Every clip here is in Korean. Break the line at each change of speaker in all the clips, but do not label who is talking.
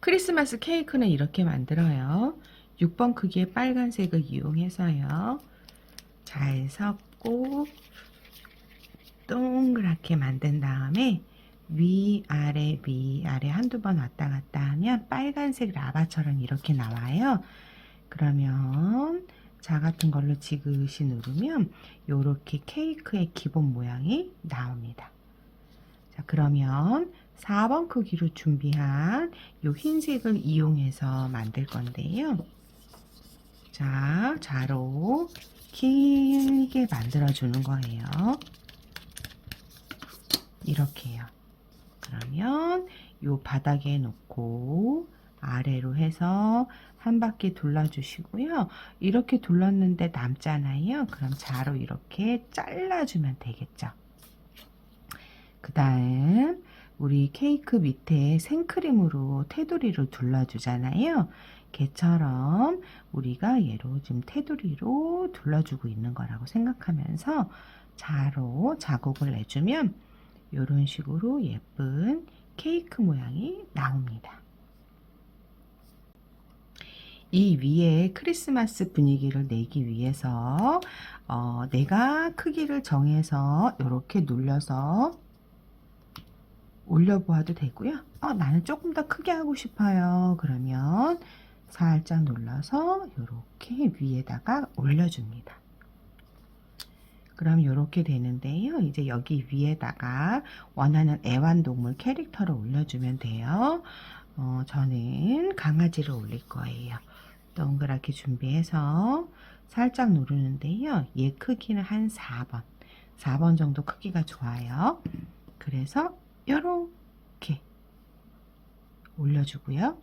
크리스마스 케이크는 이렇게 만들어요. 6번 크기의 빨간색을 이용해서요. 잘 섞고 동그랗게 만든 다음에 위아래 한두 번 왔다 갔다 하면 빨간색 라바처럼 이렇게 나와요. 그러면 자 같은 걸로 지그시 누르면 이렇게 케이크의 기본 모양이 나옵니다. 자, 그러면 4번 크기로 준비한 이 흰색을 이용해서 만들 건데요. 자, 자로 길게 만들어 주는 거예요. 이렇게요. 그러면 요 바닥에 놓고 아래로 해서 한 바퀴 돌려주시고요. 이렇게 돌렸는데 남잖아요. 그럼 자로 이렇게 잘라주면 되겠죠. 그 다음 우리 케이크 밑에 생크림으로 테두리를 둘러주잖아요. 걔처럼 우리가 얘로 지금 테두리로 둘러주고 있는 거라고 생각하면서 자로 자국을 내주면 이런 식으로 예쁜 케이크 모양이 나옵니다. 이 위에 크리스마스 분위기를 내기 위해서 내가 크기를 정해서 이렇게 눌러서 올려보아도 되고요. 나는 조금 더 크게 하고 싶어요. 그러면 살짝 눌러서 이렇게 위에다가 올려줍니다. 그럼 이렇게 되는데요. 이제 여기 위에다가 원하는 애완동물 캐릭터를 올려주면 돼요. 저는 강아지를 올릴 거예요. 동그랗게 준비해서 살짝 누르는데요. 얘 크기는 한 4번 정도 크기가 좋아요. 그래서 이렇게 올려주고요.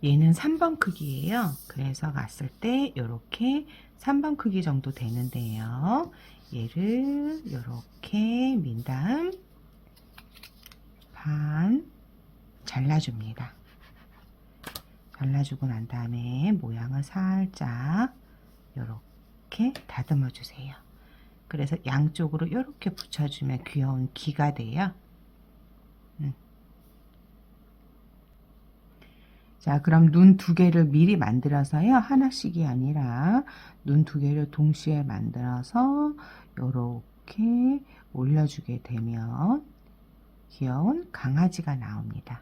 얘는 3번 크기예요. 그래서 갔을 때 이렇게 3번 크기 정도 되는데요. 얘를 이렇게 민 다음 반 잘라줍니다. 잘라주고 난 다음에 모양을 살짝 이렇게 다듬어 주세요. 그래서 양쪽으로 이렇게 붙여주면 귀여운 귀가 돼요. 자, 그럼 눈 두 개를 미리 만들어서요. 하나씩이 아니라 눈 두 개를 동시에 만들어서 이렇게 올려주게 되면 귀여운 강아지가 나옵니다.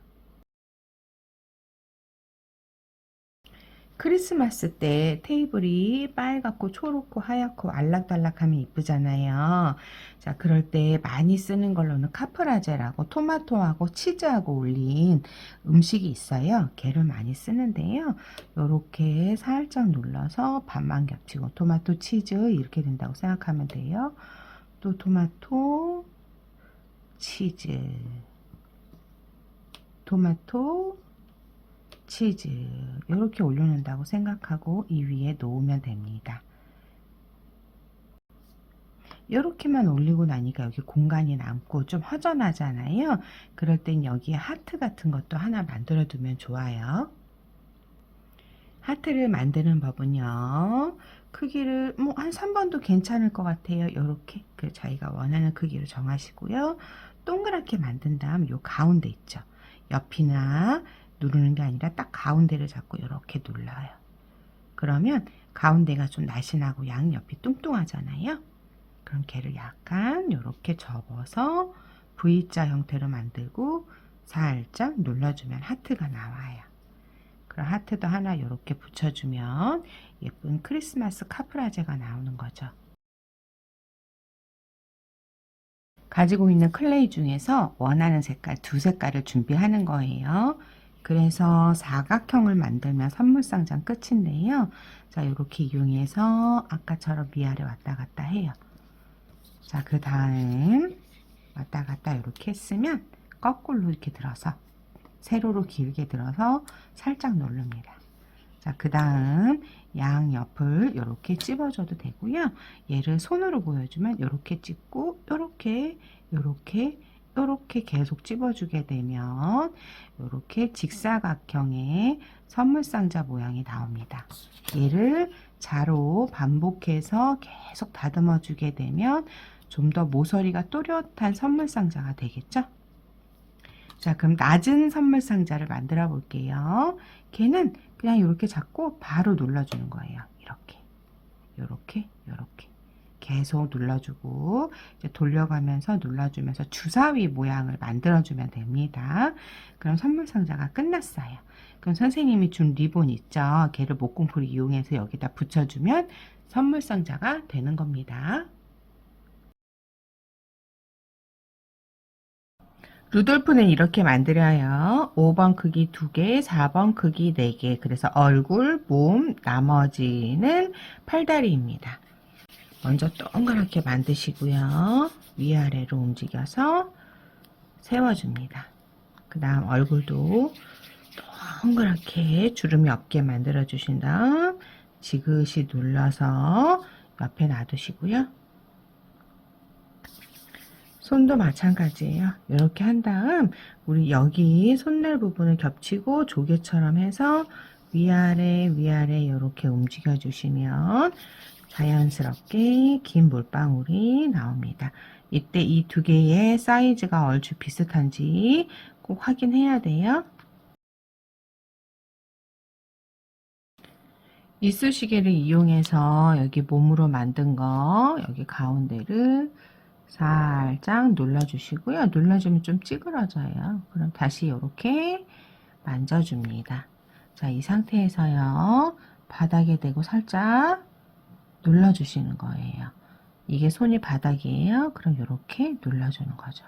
크리스마스 때 테이블이 빨갛고 초록고 하얗고 알락달락하면 이쁘잖아요. 자, 그럴 때 많이 쓰는 걸로는 카프라제라고 토마토하고 치즈하고 올린 음식이 있어요. 걔를 많이 쓰는데요. 요렇게 살짝 눌러서 반만 겹치고 토마토 치즈 이렇게 된다고 생각하면 돼요. 또 토마토 치즈 토마토 치즈 이렇게 올려놓는다고 생각하고 이 위에 놓으면 됩니다. 이렇게만 올리고 나니까 여기 공간이 남고 좀 허전하잖아요. 그럴 땐 여기에 하트 같은 것도 하나 만들어 두면 좋아요. 하트를 만드는 법은요. 크기를 뭐 한 3번도 괜찮을 것 같아요. 이렇게 자기가 원하는 크기로 정하시고요. 동그랗게 만든 다음 요 가운데 있죠. 옆이나 누르는 게 아니라 딱 가운데를 잡고 이렇게 눌러요. 그러면 가운데가 좀 날씬하고 양옆이 뚱뚱하잖아요. 그럼 걔를 약간 이렇게 접어서 V자 형태로 만들고 살짝 눌러주면 하트가 나와요. 그럼 하트도 하나 이렇게 붙여주면 예쁜 크리스마스 카프라제가 나오는 거죠. 가지고 있는 클레이 중에서 원하는 색깔 두 색깔을 준비하는 거예요. 그래서 사각형을 만들면 선물상자 끝인데요. 자, 이렇게 이용해서 아까처럼 위아래 왔다 갔다 해요. 자, 그 다음 왔다 갔다 이렇게 했으면 거꾸로 이렇게 들어서 세로로 길게 들어서 살짝 누릅니다. 자, 그 다음 양옆을 이렇게 찝어줘도 되고요. 얘를 손으로 보여주면 이렇게 찝고 이렇게 계속 찝어주게 되면 이렇게 직사각형의 선물상자 모양이 나옵니다. 얘를 자로 반복해서 계속 다듬어 주게 되면 좀 더 모서리가 또렷한 선물상자가 되겠죠? 자, 그럼 낮은 선물 상자를 만들어 볼게요. 걔는 그냥 이렇게 잡고 바로 눌러주는 거예요. 이렇게, 이렇게, 이렇게. 계속 눌러주고 이제 돌려가면서 눌러주면서 주사위 모양을 만들어주면 됩니다. 그럼 선물 상자가 끝났어요. 그럼 선생님이 준 리본 있죠? 걔를 목공풀 이용해서 여기다 붙여주면 선물 상자가 되는 겁니다. 루돌프는 이렇게 만들어요. 5번 크기 2개, 4번 크기 4개. 그래서 얼굴, 몸, 나머지는 팔다리입니다. 먼저 동그랗게 만드시고요. 위아래로 움직여서 세워줍니다. 그 다음 얼굴도 동그랗게 주름이 없게 만들어 주신 다음 지그시 눌러서 옆에 놔두시고요. 손도 마찬가지예요. 이렇게 한 다음 우리 여기 손날 부분을 겹치고 조개처럼 해서 위아래 이렇게 움직여 주시면 자연스럽게 긴 물방울이 나옵니다. 이때 이 두 개의 사이즈가 얼추 비슷한지 꼭 확인해야 돼요. 이쑤시개를 이용해서 여기 몸으로 만든 거 여기 가운데를 살짝 눌러주시고요. 눌러주면 좀 찌그러져요. 그럼 다시 이렇게 만져줍니다. 자, 이 상태에서요. 바닥에 대고 살짝 눌러주시는 거예요. 이게 손이 바닥이에요. 그럼 이렇게 눌러주는 거죠.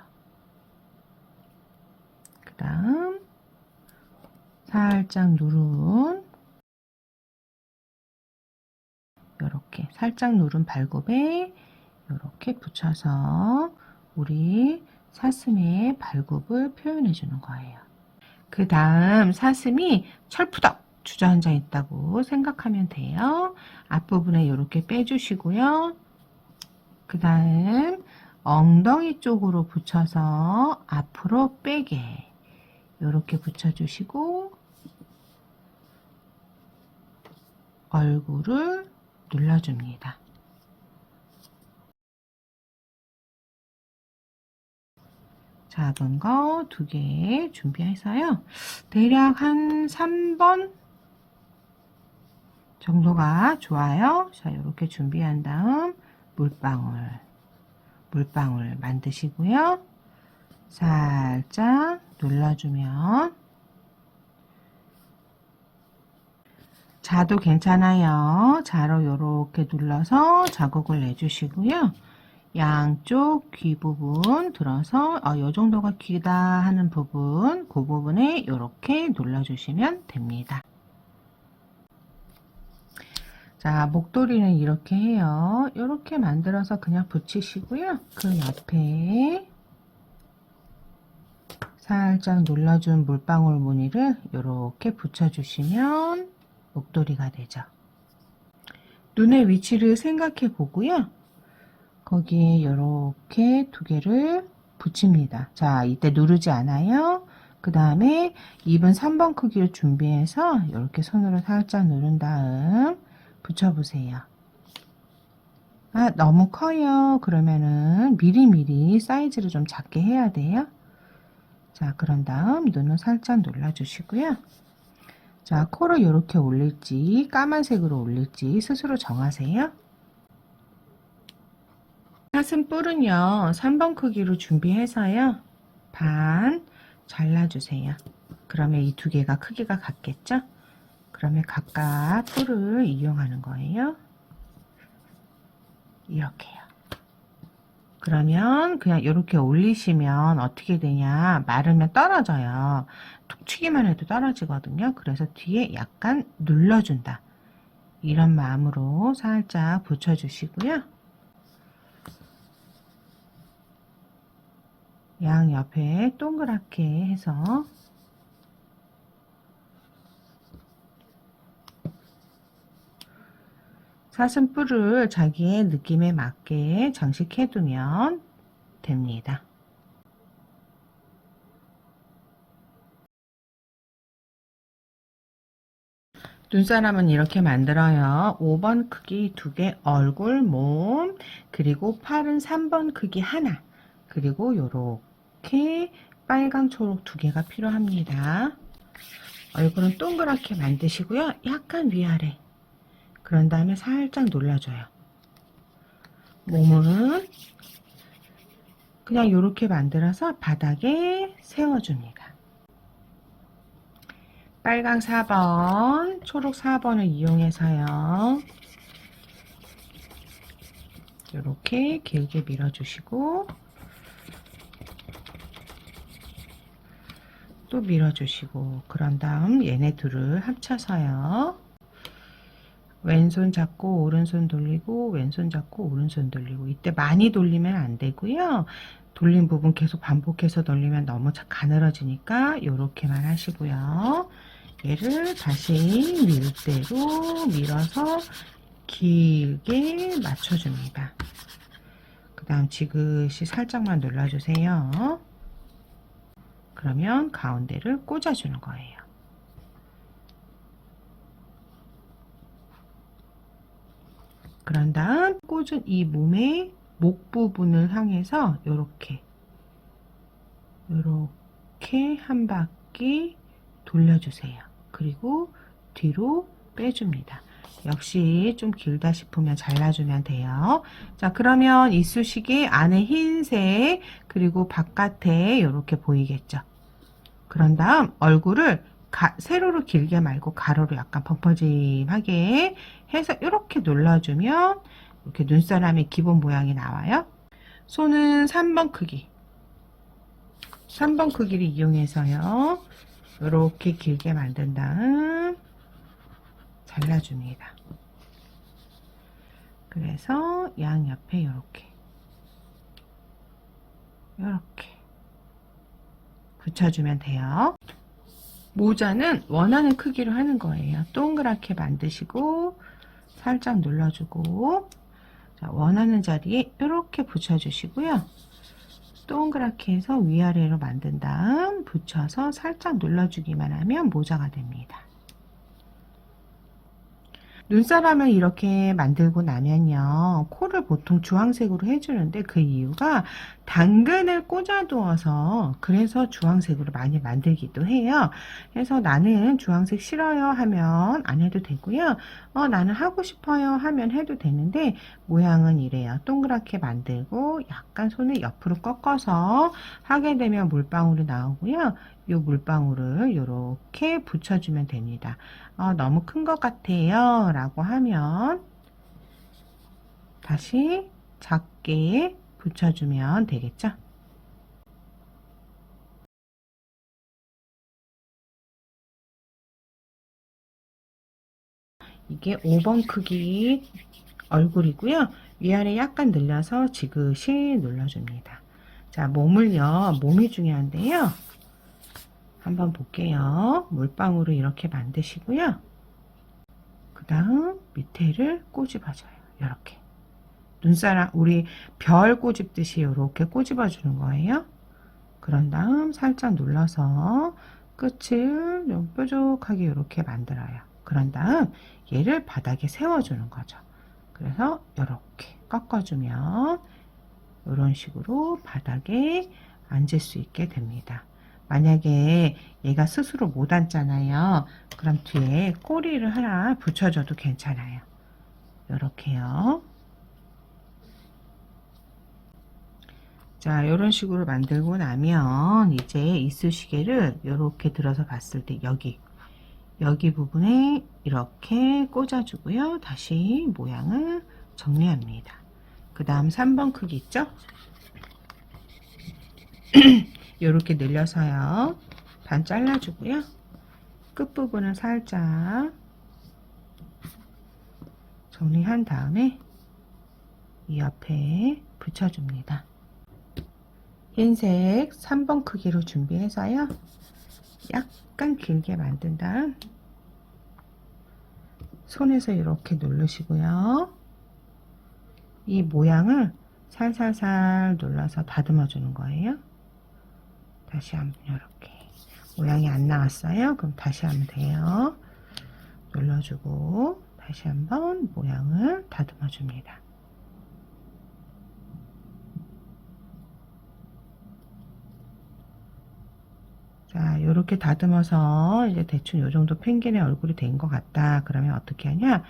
그 다음 살짝 누른 이렇게 살짝 누른 발굽에 이렇게 붙여서 우리 사슴의 발굽을 표현해 주는 거예요. 그 다음 사슴이 철푸덕 주저앉아 있다고 생각하면 돼요. 앞부분에 이렇게 빼주시고요. 그 다음 엉덩이 쪽으로 붙여서 앞으로 빼게 이렇게 붙여주시고 얼굴을 눌러줍니다. 작은 거 2개 준비해서요. 대략 한 3번 정도가 좋아요. 자, 이렇게 준비한 다음 물방울 만드시고요. 살짝 눌러주면 자도 괜찮아요. 자로 이렇게 눌러서 자국을 내주시고요. 양쪽 귀 부분 들어서 이 정도가 귀다 하는 부분, 그 부분에 이렇게 눌러주시면 됩니다. 자, 목도리는 이렇게 해요. 이렇게 만들어서 그냥 붙이시고요. 그 옆에 살짝 눌러준 물방울 무늬를 이렇게 붙여주시면 목도리가 되죠. 눈의 위치를 생각해 보고요. 거기에 이렇게 2개를 붙입니다. 자, 이때 누르지 않아요. 그 다음에 입은 3번 크기를 준비해서 이렇게 손으로 살짝 누른 다음 붙여보세요. 아, 너무 커요. 그러면은 미리미리 사이즈를 좀 작게 해야 돼요. 자, 그런 다음 눈을 살짝 눌러주시고요. 자, 코를 이렇게 올릴지 까만색으로 올릴지 스스로 정하세요. 사슴뿔은요 3번 크기로 준비해서요 반 잘라주세요. 그러면 이 2개가 크기가 같겠죠? 그러면 각각 뿔을 이용하는 거예요. 이렇게요. 그러면 그냥 이렇게 올리시면 어떻게 되냐, 마르면 떨어져요. 툭 치기만 해도 떨어지거든요. 그래서 뒤에 약간 눌러준다, 이런 마음으로 살짝 붙여주시고요. 양 옆에 동그랗게 해서 사슴뿔을 자기의 느낌에 맞게 장식해 두면 됩니다. 눈사람은 이렇게 만들어요. 5번 크기 2개 얼굴, 몸, 그리고 팔은 3번 크기 하나, 그리고 요렇게 빨강, 초록 두 개가 필요합니다. 얼굴은 동그랗게 만드시고요. 약간 위아래. 그런 다음에 살짝 눌러줘요. 몸은 그냥 이렇게 만들어서 바닥에 세워줍니다. 빨강 4번, 초록 4번을 이용해서요. 이렇게 길게 밀어주시고 또 밀어주시고 그런 다음 얘네 둘을 합쳐서요. 왼손 잡고 오른손 돌리고 왼손 잡고 오른손 돌리고 이때 많이 돌리면 안 되고요. 돌린 부분 계속 반복해서 돌리면 너무 가늘어지니까 이렇게만 하시고요. 얘를 다시 밀대로 밀어서 길게 맞춰줍니다. 그 다음 지그시 살짝만 눌러주세요. 그러면 가운데를 꽂아주는 거예요. 그런 다음 꽂은 이 몸의 목 부분을 향해서 이렇게 한 바퀴 돌려주세요. 그리고 뒤로 빼줍니다. 역시 좀 길다 싶으면 잘라주면 돼요. 자, 그러면 이쑤시개 안에 흰색 그리고 바깥에 이렇게 보이겠죠. 그런 다음 얼굴을 세로로 길게 말고 가로로 약간 펑퍼짐하게 해서 이렇게 눌러주면 이렇게 눈사람의 기본 모양이 나와요. 손은 3번 크기 3번 크기를 이용해서요. 이렇게 길게 만든 다음 잘라줍니다. 그래서 양옆에 이렇게 붙여주면 돼요. 모자는 원하는 크기로 하는 거예요. 동그랗게 만드시고 살짝 눌러주고 자, 원하는 자리에 이렇게 붙여주시고요. 동그랗게 해서 위아래로 만든 다음 붙여서 살짝 눌러주기만 하면 모자가 됩니다. 눈사람을 이렇게 만들고 나면요. 코를 보통 주황색으로 해주는데 그 이유가 당근을 꽂아두어서 그래서 주황색으로 많이 만들기도 해요. 그래서 나는 주황색 싫어요 하면 안 해도 되고요. 나는 하고 싶어요 하면 해도 되는데 모양은 이래요. 동그랗게 만들고 약간 손을 옆으로 꺾어서 하게 되면 물방울이 나오고요. 이 물방울을 이렇게 붙여주면 됩니다. 너무 큰 것 같아요 라고 하면 다시 작게 붙여주면 되겠죠. 이게 5번 크기 얼굴이고요. 위아래 약간 늘려서 지그시 눌러줍니다. 자, 몸이 중요한데요. 한번 볼게요. 물방울을 이렇게 만드시고요. 그 다음 밑에를 꼬집어줘요. 이렇게 눈사람 우리 별 꼬집듯이 이렇게 꼬집어 주는 거예요. 그런 다음 살짝 눌러서 끝을 좀 뾰족하게 이렇게 만들어요. 그런 다음 얘를 바닥에 세워주는 거죠. 그래서 이렇게 꺾어주면 이런 식으로 바닥에 앉을 수 있게 됩니다. 만약에 얘가 스스로 못 앉잖아요. 그럼 뒤에 꼬리를 하나 붙여줘도 괜찮아요. 이렇게요. 자, 이런 식으로 만들고 나면 이제 이쑤시개를 이렇게 들어서 봤을 때 여기 부분에 이렇게 꽂아주고요. 다시 모양을 정리합니다. 그 다음 3번 크기 있죠? 이렇게 늘려서요. 반 잘라주고요. 끝부분을 살짝 정리한 다음에 이 옆에 붙여줍니다. 흰색 3번 크기로 준비해서요. 약간 길게 만든 다음 손에서 이렇게 누르시고요. 이 모양을 살살살 눌러서 다듬어 주는 거예요. 다시 한번 이렇게 모양이 안 나왔어요. 그럼 다시 하면 돼요. 눌러주고 다시 한번 모양을 다듬어 줍니다. 이렇게 다듬어서 이제 대충 요 정도 펭귄의 얼굴이 된 것 같다. 그러면 어떻게 하냐?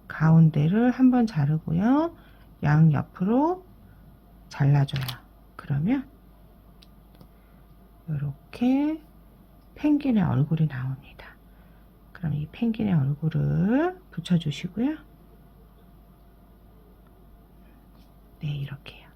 가운데를 한번 자르고요. 양 옆으로 잘라줘요. 그러면 이렇게 펭귄의 얼굴이 나옵니다. 그럼 이 펭귄의 얼굴을 붙여주시고요. 네, 이렇게요.